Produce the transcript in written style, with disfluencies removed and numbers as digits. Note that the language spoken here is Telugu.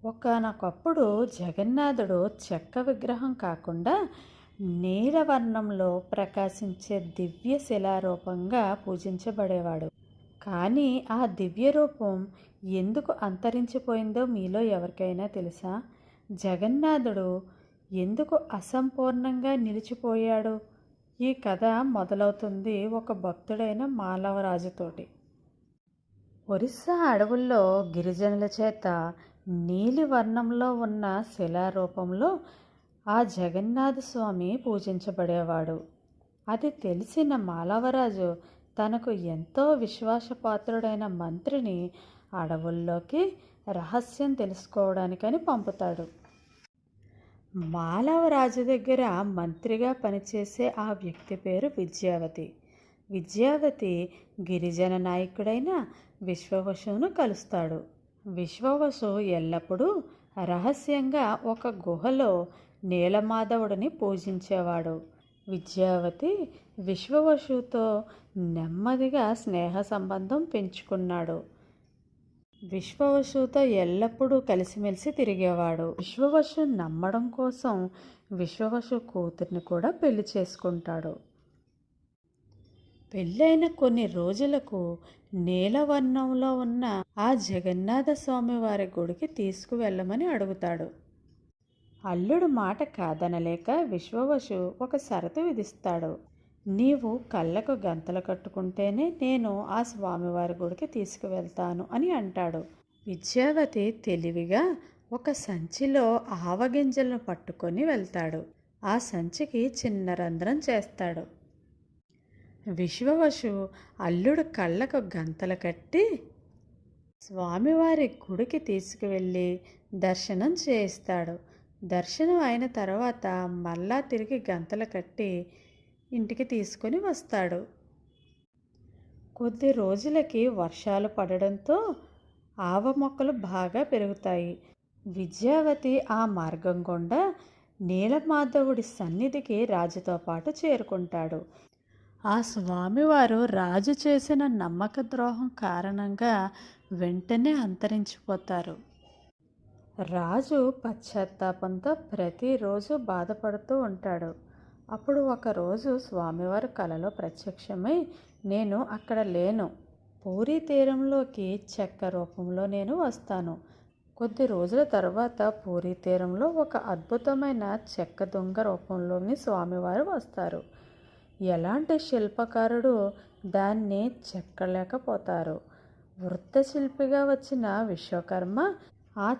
ఒకానొకప్పుడు జగన్నాథుడు చెక్క విగ్రహం కాకుండా నీలవర్ణంలో ప్రకాశించే దివ్య శిలారూపంగా పూజించబడేవాడు. కానీ ఆ దివ్య రూపం ఎందుకు అంతరించిపోయిందో మీలో ఎవరికైనా తెలుసా? జగన్నాథుడు ఎందుకు అసంపూర్ణంగా నిలిచిపోయాడు? ఈ కథ మొదలవుతుంది ఒక భక్తుడైన మాలవరాజుతోటి. ఒరిస్సా అడవుల్లో గిరిజనుల చేత నీలి వర్ణంలో ఉన్న శిలారూపంలో ఆ జగన్నాథ స్వామి పూజించబడేవాడు. అది తెలిసిన మాలవరాజు తనకు ఎంతో విశ్వాసపాత్రుడైన మంత్రిని అడవుల్లోకి రహస్యం తెలుసుకోవడానికని పంపుతాడు. మాలవరాజు దగ్గర మంత్రిగా పనిచేసే ఆ వ్యక్తి పేరు విద్యావతి. విద్యావతి గిరిజన నాయకుడైన విశ్వవసును కలుస్తాడు. విశ్వవసు ఎల్లప్పుడూ రహస్యంగా ఒక గుహలో నీలమాధవుడిని పూజించేవాడు. విద్యావతి విశ్వవసుతో నెమ్మదిగా స్నేహ సంబంధం పెంచుకున్నాడు. విశ్వవసుతో ఎల్లప్పుడూ కలిసిమెలిసి తిరిగేవాడు. విశ్వవసు నమ్మడం కోసం విశ్వవసు కూతుర్ని కూడా పెళ్లి చేసుకుంటాడు. పెళ్ళైన కొన్ని రోజులకు నీలవర్ణంలో ఉన్న ఆ జగన్నాథ స్వామి వారి గుడికి తీసుకువెళ్ళమని అడుగుతాడు. అల్లుడు మాట కాదనలేక విశ్వవసు ఒక షరతు విధిస్తాడు. నీవు కళ్ళకు గంతలు కట్టుకుంటేనే నేను ఆ స్వామివారి గుడికి తీసుకువెళ్తాను అని అంటాడు. విద్యావతి తెలివిగా ఒక సంచిలో ఆవగింజలను పట్టుకొని వెళ్తాడు. ఆ సంచికి చిన్న రంధ్రం చేస్తాడు. విశ్వవసు అల్లుడు కళ్ళకు గంతలు కట్టి స్వామివారి గుడికి తీసుకువెళ్ళి దర్శనం చేయిస్తాడు. దర్శనం అయిన తర్వాత మళ్ళా తిరిగి గంతలు కట్టి ఇంటికి తీసుకొని వస్తాడు. కొద్ది రోజులకి వర్షాలు పడడంతో ఆవ మొక్కలు బాగా పెరుగుతాయి. విద్యావతి ఆ మార్గం గుండా నీలమాధవుడి సన్నిధికి రాజుతో పాటు చేరుకుంటాడు. ఆ స్వామివారు రాజు చేసిన నమ్మక ద్రోహం కారణంగా వెంటనే అంతరించిపోతారు. రాజు పశ్చాత్తాపంతో ప్రతిరోజు బాధపడుతూ ఉంటాడు. అప్పుడు ఒకరోజు స్వామివారు కలలో ప్రత్యక్షమై, నేను అక్కడ లేను, పూరీ తీరంలోకి చెక్క రూపంలో నేను వస్తాను. కొద్ది రోజుల తర్వాత పూరీ తీరంలో ఒక అద్భుతమైన చెక్క దొంగ రూపంలోని స్వామివారు వస్తారు. ఎలాంటి శిల్పకారుడు దాన్ని చెక్కలేకపోతారు. వృత్తశిల్పిగా వచ్చిన విశ్వకర్మ ఆ